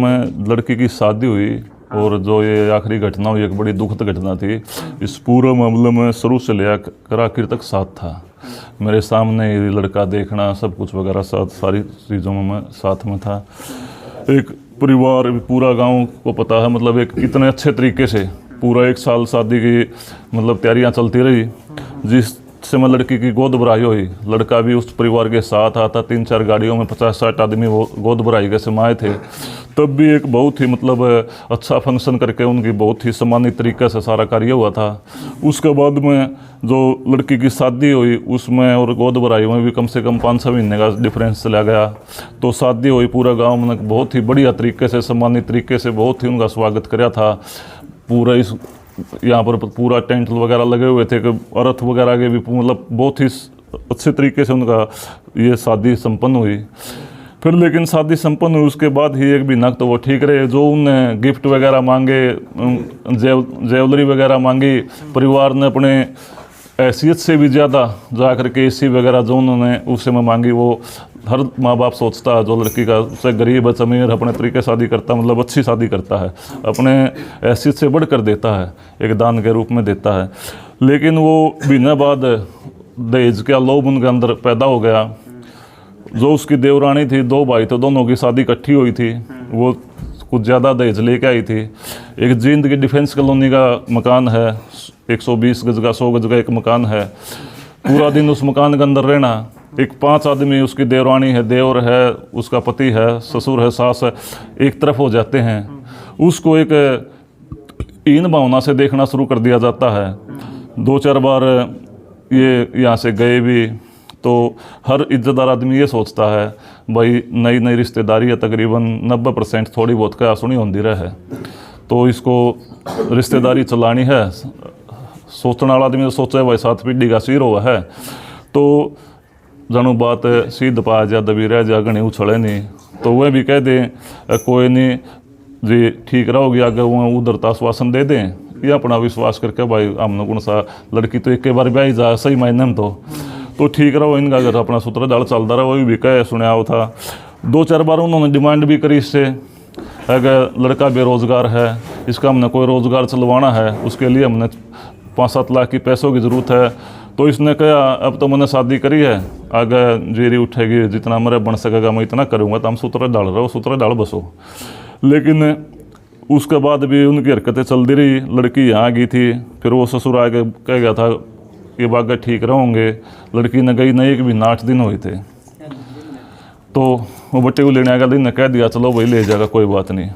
में लड़की की शादी हुई और जो ये आखिरी घटना हुई एक बड़ी दुखद घटना थी। इस पूरे मामले में शुरू से लेकर आखिर तक साथ था मेरे सामने, ये लड़का देखना सब कुछ वगैरह साथ, सारी चीज़ों में मैं साथ में था। एक परिवार पूरा गांव को पता है, मतलब एक इतने अच्छे तरीके से पूरा 1 साल शादी की मतलब तैयारियां चलती रही। जिस समय लड़की की गोद भराई हुई, लड़का भी उस परिवार के साथ आता, 3-4 गाड़ियों में 50-60 आदमी वो गोद भराई के समाये थे। तब भी एक बहुत ही मतलब अच्छा फंक्शन करके उनकी बहुत ही सम्मानित तरीके से सारा कार्य हुआ था। उसके बाद में जो लड़की की शादी हुई उसमें और गोद भराई में भी कम से कम 5-6 महीने का डिफरेंस चला गया। तो शादी हुई, पूरा गाँव में बहुत ही बढ़िया तरीके से सम्मानित तरीके से बहुत ही उनका स्वागत कराया था। पूरा इस यहाँ पर पूरा टेंट वगैरह लगे हुए थे कि औरत वगैरह के भी मतलब बहुत ही अच्छे तरीके से उनका ये शादी संपन्न हुई। फिर लेकिन शादी संपन्न हुई उसके बाद ही एक भी नक तो वो ठीक रहे। जो उनने गिफ्ट वगैरह मांगे, ज्वेलरी वगैरह मांगी, परिवार ने अपने हैसियत से भी ज़्यादा जा करके एसी वगैरह जो उन्होंने उस समय मांगी, वो हर माँ बाप सोचता है जो लड़की का से गरीब है, अमीर अपने तरीके शादी करता, मतलब अच्छी शादी करता है, अपने हैसियत से बढ़कर देता है, एक दान के रूप में देता है। लेकिन वो महीने बाद दहेज का लोभ उनके अंदर पैदा हो गया। जो उसकी देवरानी थी, 2 भाई थे, दोनों की शादी इकट्ठी हुई थी, वो कुछ ज़्यादा दहेज लेके आई थी। एक जींद की डिफेंस कॉलोनी का मकान है, 120 गज का 100 गज का एक मकान है। पूरा दिन उस मकान के अंदर रहना। एक 5 आदमी, उसकी देवरानी है, देवर है, उसका पति है, ससुर है, सास है, एक तरफ हो जाते हैं। उसको एक हीन भावना से देखना शुरू कर दिया जाता है। 2-4 बार ये यहाँ से गए भी तो हर इज्जतदार आदमी ये सोचता है भाई नई नई रिश्तेदारी है, तकरीबन 90% थोड़ी बहुत क्या सुनी होती रहे, तो इसको रिश्तेदारी चलानी है। सोचने वाला आदमी तो सोचे भाई 7 पीढ़ी का सिर हुआ है, तो जानू बात सीध पा जा दबी रह जा, घनी उछले नहीं, तो वह भी कह दें कोई नहीं जी ठीक रहोगी, आगे वह उधरता आश्वासन दे दें या अपना विश्वास करके भाई हमने कौन सा लड़की तो एक बार ब्याह जा सही मायने में तो ठीक रहो, इनका अगर अपना सूत्र जाल चलता रहा। वही भी कह सुना वो था। 2-4 बार उन्होंने डिमांड भी करी इससे, अगर लड़का बेरोज़गार है, इसका हमने कोई रोज़गार चलवाना है, उसके लिए हमने 5-7 लाख की पैसों की ज़रूरत है। तो इसने कहा अब तो मैंने शादी करी है, आगे जेरी उठेगी, जितना मेरे बन सकेगा मैं इतना करूँगा, तो हम सूत्र डाल रहे हो, सूत्र डाल बसो। लेकिन उसके बाद भी उनकी हरकतें चलती रही। लड़की यहाँ आ गई थी, फिर वो ससुर आके कह गया था कि बागा ठीक रहोगे। लड़की ने गई नहीं, एक भी 8 दिन हुए थे, तो वो बट्टे को लेने आएगा, दिन ने कह दिया चलो भाई ले जाएगा कोई बात नहीं।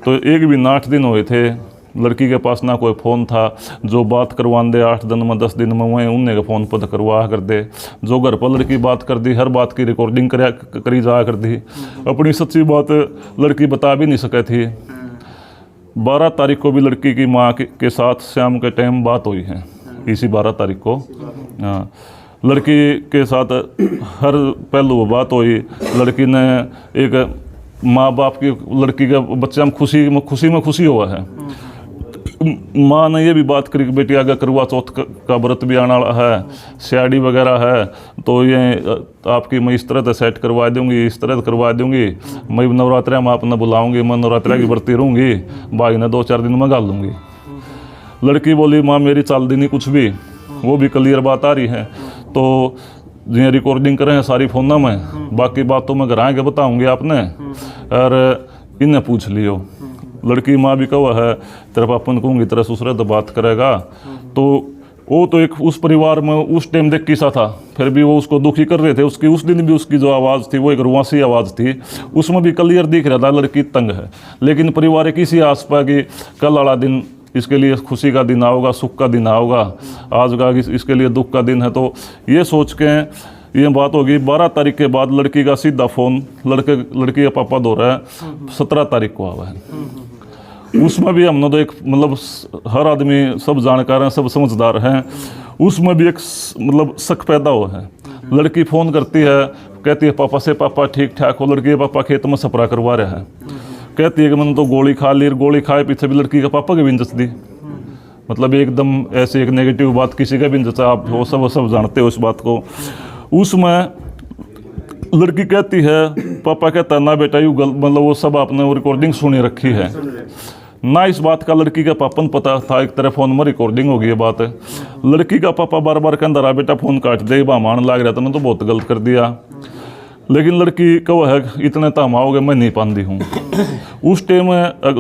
तो एक भी 8 दिन हुए थे। लड़की के पास ना कोई फ़ोन था, जो बात करवा दे 8 दिन में 10 दिन में वहीं उनने के फ़ोन पर करवा कर दे। जो घर पर लड़की बात कर दी, हर बात की रिकॉर्डिंग करी जा कर दी। अपनी सच्ची बात लड़की बता भी नहीं सके थी। 12 तारीख को भी लड़की की माँ के साथ शाम के टाइम बात हुई है, इसी 12 तारीख को। हाँ, लड़की के साथ हर पहलू बात हुई। लड़की ने एक माँ बाप की लड़की के बच्चे हम खुशी में खुशी हुआ है। माँ ने ये भी बात करी कि बेटी आगे करवा चौथ का व्रत भी आना है, सियाड़ी वगैरह है, तो ये आपकी मैं इस तरह से सेट करवा दूंगी, इस तरह से करवा दूंगी। मैं नवरात्रि में आपने बुलाऊंगी, मैं नवरात्रि की व्रती रहूँगी, भाई ने 2-4 दिन में गाल लूँगी। लड़की बोली माँ मेरी चाल दी नहीं कुछ भी, वो भी क्लियर बात आ रही है। तो जिन्हें रिकॉर्डिंग करें सारी फ़ोन में, बाकी बात तो मैं घर आके बताऊँगी आपने, और इन्हें पूछ लियो। लड़की माँ भी कहा है तेरे पापा ने कहूँगी तेरा ससुर तो बात करेगा। तो वो तो एक उस परिवार में उस टाइम देख किस्सा था, फिर भी वो उसको दुखी कर रहे थे। उसकी उस दिन भी उसकी जो आवाज़ थी वो एक रुआसी आवाज़ थी, उसमें भी क्लियर दिख रहा था लड़की तंग है। लेकिन परिवार एक इसी आस पा कि कल वाला दिन इसके लिए खुशी का दिन आओगा, सुख का दिन आओगा, आज का इसके लिए दुख का दिन है। तो ये सोच के ये बात होगी। 12 तारीख के बाद लड़की का सीधा फ़ोन लड़की का पापा दो रहा है, 17 तारीख को आवा है। उसमें भी हमने तो एक मतलब हर आदमी सब जानकार हैं, सब समझदार हैं, उसमें भी एक मतलब शक पैदा हुआ है। लड़की फ़ोन करती है, कहती है पापा से पापा ठीक ठाक हो। लड़की के पापा खेत में सपरा करवा रहा है, कहती है कि मैंने तो गोली खा ली, गोली खाए पीछे भी लड़की के पापा की भी इंजस दी। मतलब एकदम ऐसे एक नेगेटिव बात किसी का भी इंजस, आप वो सब जानते हो इस बात को। उसमें लड़की कहती है पापा कहता ना बेटा यू मतलब वो सब आपने वो रिकॉर्डिंग सुनी रखी है ना। इस बात का लड़की का पापा ने पता था, एक तरह फोन में रिकॉर्डिंग हो गई है बात। लड़की का पापा बार बार कहता रहा बेटा फ़ोन काट दे, मान लाग रहा था ना तो बहुत गलत कर दिया। लेकिन लड़की को है इतने ताम आओगे मैं नहीं पाती हूँ। उस टाइम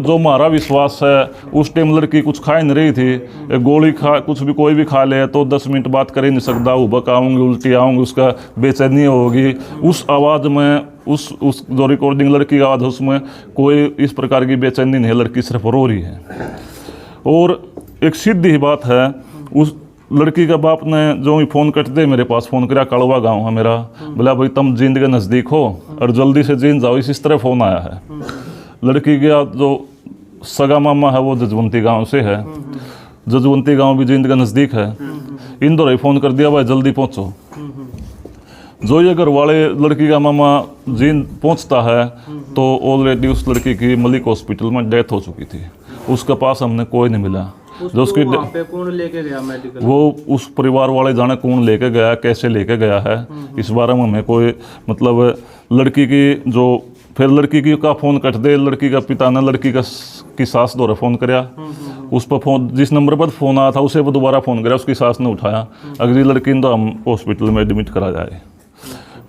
जो हमारा विश्वास है, उस टाइम लड़की कुछ खा नहीं रही थी। गोली खा कुछ भी कोई भी खा ले तो 10 मिनट बात कर ही नहीं सकता, उबक आऊँगी, उल्टी आऊँगी, उसका बेचैनी होगी। उस आवाज़ में उस जो रिकॉर्डिंग लड़की की आवाज़ है उसमें कोई इस प्रकार की बेचैनी नहीं है, लड़की सिर्फ रो रही है। और एक सीधी ही बात है, उस लड़की का बाप ने जो ही फ़ोन कट दे मेरे पास फ़ोन करा, कड़वा गाँव है मेरा, बोला भाई तुम जींद के नज़दीक हो और जल्दी से जींद जाओ, इस तरह फ़ोन आया है। लड़की का जो सगा मामा है वो जजवंती गांव से है, जजवंती गांव भी जींद का नज़दीक है। इंदौर ही फ़ोन कर दिया भाई जल्दी पहुंचो। जो ये घर वाले लड़की का मामा जींद पहुंचता है तो ऑलरेडी उस लड़की की मलिक हॉस्पिटल में डेथ हो चुकी थी। उसके पास हमने कोई नहीं मिला। जो उसकी कौन लेके गया मेडिकल? वो उस परिवार वाले जाने कौन लेके गया, कैसे लेके गया है, इस बारे में हमें कोई मतलब लड़की की जो फिर लड़की की का फ़ोन कट दे, लड़की का पिता ने लड़की की सास द्वारा फ़ोन कराया। उस पर फ़ोन जिस नंबर पर फ़ोन आया था उसे वो दोबारा फ़ोन कराया, उसकी सास ने उठाया। अगली लड़की ने तो हम हॉस्पिटल में एडमिट करा जाए।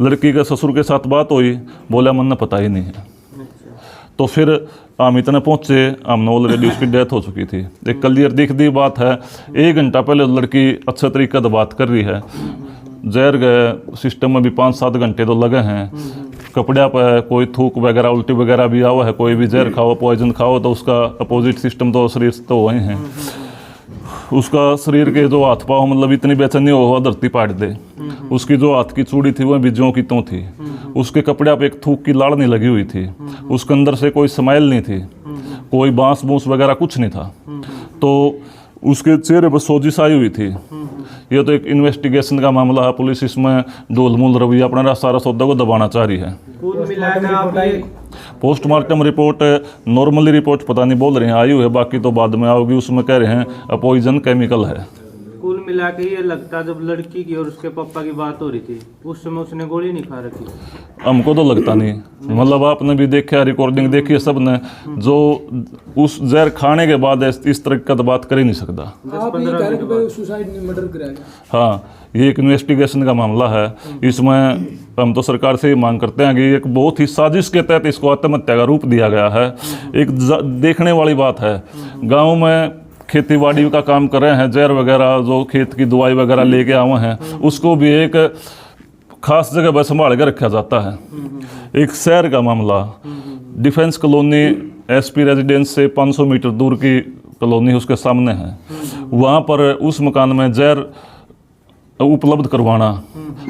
लड़की के ससुर के साथ बात हुई, बोला मन पता ही नहीं है। तो फिर हम इतने पहुँचे, हमने ऑलरेडी उसकी डेथ हो चुकी थी। एक क्लियर दिख दी बात है। 1 घंटा पहले लड़की अच्छे तरीके से बात कर रही है। जहर गए सिस्टम में भी 5-7 घंटे तो लगे हैं। कपड़ा पर कोई थूक वगैरह उल्टी वगैरह भी आवा है, कोई भी जहर खाओ पॉइजन खाओ तो उसका अपोजिट सिस्टम तो शरीर से तो वही हैं। उसका शरीर के जो हाथ पाँव मतलब इतनी बेचैनी हो धरती पाट दे। उसकी जो हाथ की चूड़ी थी वह बीजों की तो थी। उसके कपड़े पे एक थूक की लाड़ नहीं लगी हुई थी। उसके अंदर से कोई स्माइल नहीं थी, कोई बांस बूंस वगैरह कुछ नहीं था। तो उसके चेहरे पर सोजिश आई हुई थी। ये तो एक इन्वेस्टिगेशन का मामला है, पुलिस इसमें ढोलमूल रवैया अपना सारा सौदा को दबाना चाह रही है। पोस्टमार्टम रिपोर्ट नॉर्मली रिपोर्ट पता नहीं बोल रहे हैं आई हुई है, बाकी तो बाद में आओगी। उसमें कह रहे हैं पॉइजन केमिकल है। कुल मिला के ये लगता जब लड़की की और उसके पापा की बात हो रही थी उस समय उसने गोली नहीं खा रखी। हमको तो लगता नहीं, मतलब आपने भी देखा रिकॉर्डिंग देखी है सब ने, जो उस जहर खाने के बाद इस तरह का तो बात कर ही नहीं सकता। हाँ, ये एक इन्वेस्टिगेशन का मामला है। इसमें हम तो सरकार से ही मांग करते हैं कि एक बहुत ही साजिश के तहत इसको आत्महत्या का रूप दिया गया है। एक देखने वाली बात है, गाँव में खेतीबाड़ी का काम कर रहे हैं, जहर वगैरह जो खेत की दवाई वगैरह लेके आए हैं उसको भी एक खास जगह पर संभाल कर रखा जाता है। एक शहर का मामला, डिफेंस कॉलोनी एसपी रेजिडेंस से 500 मीटर दूर की कॉलोनी उसके सामने है। वहाँ पर उस मकान में जहर उपलब्ध करवाना,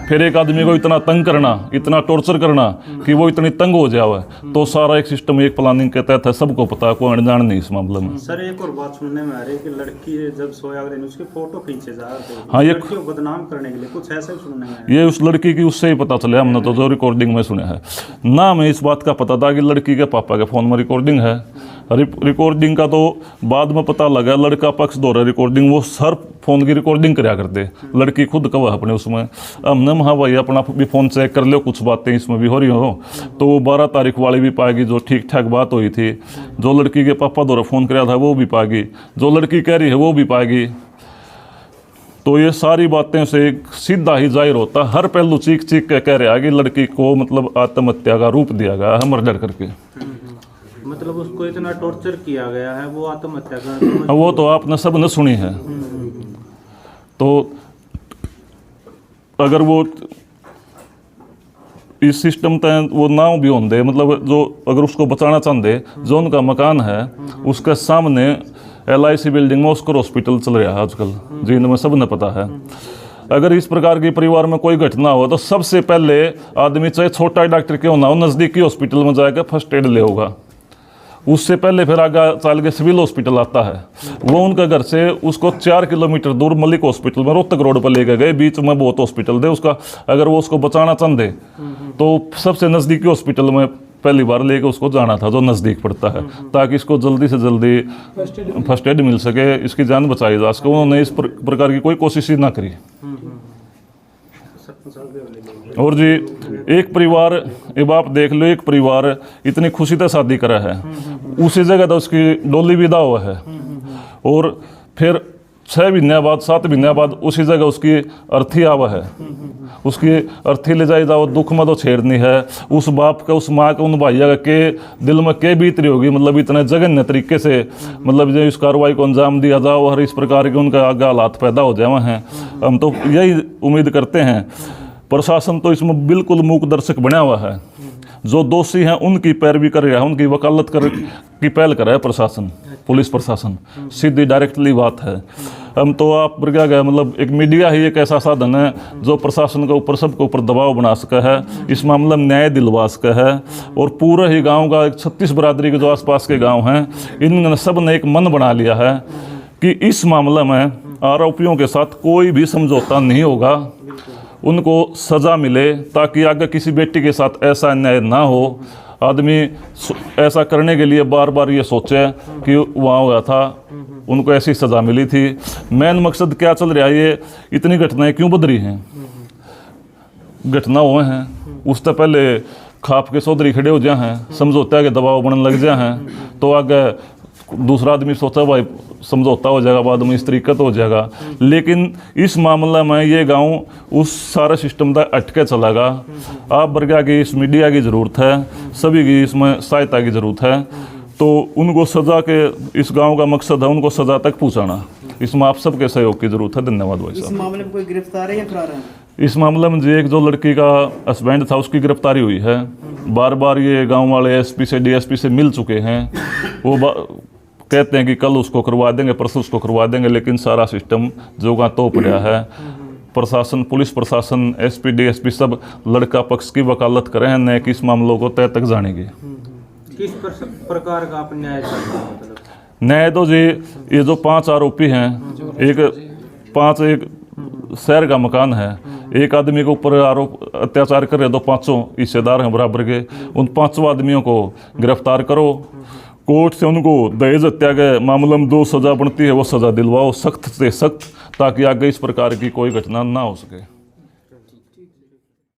फिर एक आदमी को इतना तंग करना, इतना टॉर्चर करना कि वो इतनी तंग हो जाए, तो सारा एक सिस्टम एक प्लानिंग के तहत है। सबको पता है, कोई अनजान नहीं इस मामले में। सर एक और बात सुनने में आ रही है कि लड़की जब सोया उसके फोटो खींचे जा रहे थे, हाँ, ये लड़की को बदनाम करने के लिए कुछ ऐसा ही सुनने में आया। ये उस लड़की की उससे ही पता चला, हमने तो जो रिकॉर्डिंग में सुना है ना। हमें इस बात का पता था कि लड़की के पापा के फ़ोन में रिकॉर्डिंग है। रिकॉर्डिंग का तो बाद में पता लगा, लड़का पक्ष दौरा रिकॉर्डिंग वो सर फ़ोन की रिकॉर्डिंग कराया करते, लड़की खुद कवा अपने उसमें। हमने हाँ भाई अपना भी फ़ोन चेक कर लो, कुछ बातें इसमें भी हो रही हो तो वो 12 तारीख वाली भी पाएगी जो ठीक ठाक बात हुई थी। जो लड़की के पापा द्वारा फ़ोन कराया था वो भी पाएगी, जो लड़की कह रही है वो भी पाएगी। तो ये सारी बातें से सीधा ही जाहिर होता, हर पहलू चीख चीख के कह रहा है कि लड़की को मतलब आत्महत्या का रूप दिया गया है मर्डर करके। मतलब उसको इतना टॉर्चर किया गया है, वो आत्महत्या कर। वो तो आपने सब ने सुनी है। तो अगर वो इस सिस्टम तहत वो नाव भी होंगे, मतलब जो अगर उसको बचाना चाहते, जो उनका मकान है उसके सामने LIC बिल्डिंग में उसको हॉस्पिटल चल रहा है आजकल, जींद में सब ने पता है। अगर इस प्रकार की परिवार में कोई घटना हो तो सबसे पहले आदमी चाहे छोटा डॉक्टर क्यों ना हो नज़दीकी हॉस्पिटल में जाकर फर्स्ट एड ले होगा। उससे पहले फिर आगे चल के सिविल हॉस्पिटल आता है। वो उनका घर से उसको 4 किलोमीटर दूर मलिक हॉस्पिटल में रोहतक रोड पर लेकर गए, बीच में बहुत हॉस्पिटल थे उसका। अगर वो उसको बचाना चाहते तो सबसे नज़दीकी हॉस्पिटल में पहली बार लेके उसको जाना था जो नज़दीक पड़ता है, ताकि इसको जल्दी से जल्दी फर्स्ट एड मिल सके, इसकी जान बचाई जा सके। उन्होंने इस प्रकार की कोई कोशिश ही ना करी। और जी एक परिवार, अब आप देख लो, एक परिवार इतनी खुशी से शादी करा है, उसी जगह तो उसकी डोली विदा हुआ है, और फिर 6 महीने बाद 7 महीने बाद उसी जगह उसकी अर्थी आवा है, उसकी अर्थी ले जाई जाओ, दुख में तो छेड़नी है। उस बाप का, उस माँ का, उन भैया के दिल में क्या बीत रही होगी, मतलब इतने जघन्य तरीके से मतलब जो इस कार्रवाई को अंजाम दिया जाओ और इस प्रकार के उनका आगे हालात पैदा हो जाए हैं। हम तो यही उम्मीद करते हैं, प्रशासन तो इसमें बिल्कुल मूक दर्शक बना हुआ है, जो दोषी हैं उनकी पैरवी कर रहा है, उनकी वकालत कर की पहल कर रहा है प्रशासन, पुलिस प्रशासन, सीधी डायरेक्टली बात है। हम तो आप क्या गए, मतलब एक मीडिया ही एक ऐसा साधन है जो प्रशासन के ऊपर, सबके ऊपर दबाव बना सका है, इस मामले में न्याय दिलवा सका है। और पूरे ही गांव का 36 बरादरी के जो आसपास के गांव हैं, इन सब ने एक मन बना लिया है कि इस मामले में आरोपियों के साथ कोई भी समझौता नहीं होगा, उनको सज़ा मिले, ताकि आगे किसी बेटी के साथ ऐसा अन्याय ना हो। आदमी ऐसा करने के लिए बार बार ये सोचे कि वहाँ हुआ था, उनको ऐसी सज़ा मिली थी। मेन मकसद क्या चल रहा है, ये इतनी घटनाएं क्यों बदरी हैं? घटना हुए हैं, उससे पहले खाप के चौधरी खड़े हो जाए हैं, समझौता के दबाव बनने लग जाए हैं, तो आगे दूसरा आदमी सोचा भाई समझौता हो जाएगा, बाद में इस तरीका तो हो जाएगा। लेकिन इस मामले में ये गांव उस सारे सिस्टम तक अटके चलागा। आप वर्गा की इस मीडिया की ज़रूरत है, सभी की इसमें सहायता की ज़रूरत है। तो उनको सज़ा के, इस गांव का मकसद है उनको सज़ा तक पहुंचाना, इसमें आप सबके सहयोग की ज़रूरत है। धन्यवाद भाई साहब। इस मामले में कोई गिरफ्तार है या फरार है? इस मामले में जो एक जो लड़की का हस्बैंड था उसकी गिरफ्तारी हुई है। बार बार ये गांव वाले एसपी से, डीएसपी से मिल चुके हैं, वो कहते हैं कि कल उसको करवा देंगे, परसों उसको करवा देंगे, लेकिन सारा सिस्टम जो का तो पड़ा है। प्रशासन, पुलिस प्रशासन, एसपी, डीएसपी सब लड़का पक्ष की वकालत करें हैं, न कि इस मामलों को तय तक जानेंगे। किस प्रकार का आप न्याय चाहते हैं? मतलब न्याय तो जी ये जो 5 आरोपी हैं, एक शहर का मकान है, एक आदमी के ऊपर आरोप अत्याचार कर रहे, तो 5 हिस्सेदार हैं बराबर के, उन 5 आदमियों को गिरफ्तार करो, कोर्ट से उनको दहेज हत्या के मामले में जो सज़ा बनती है वो सज़ा दिलवाओ, सख्त से सख्त, ताकि आगे इस प्रकार की कोई घटना ना हो सके।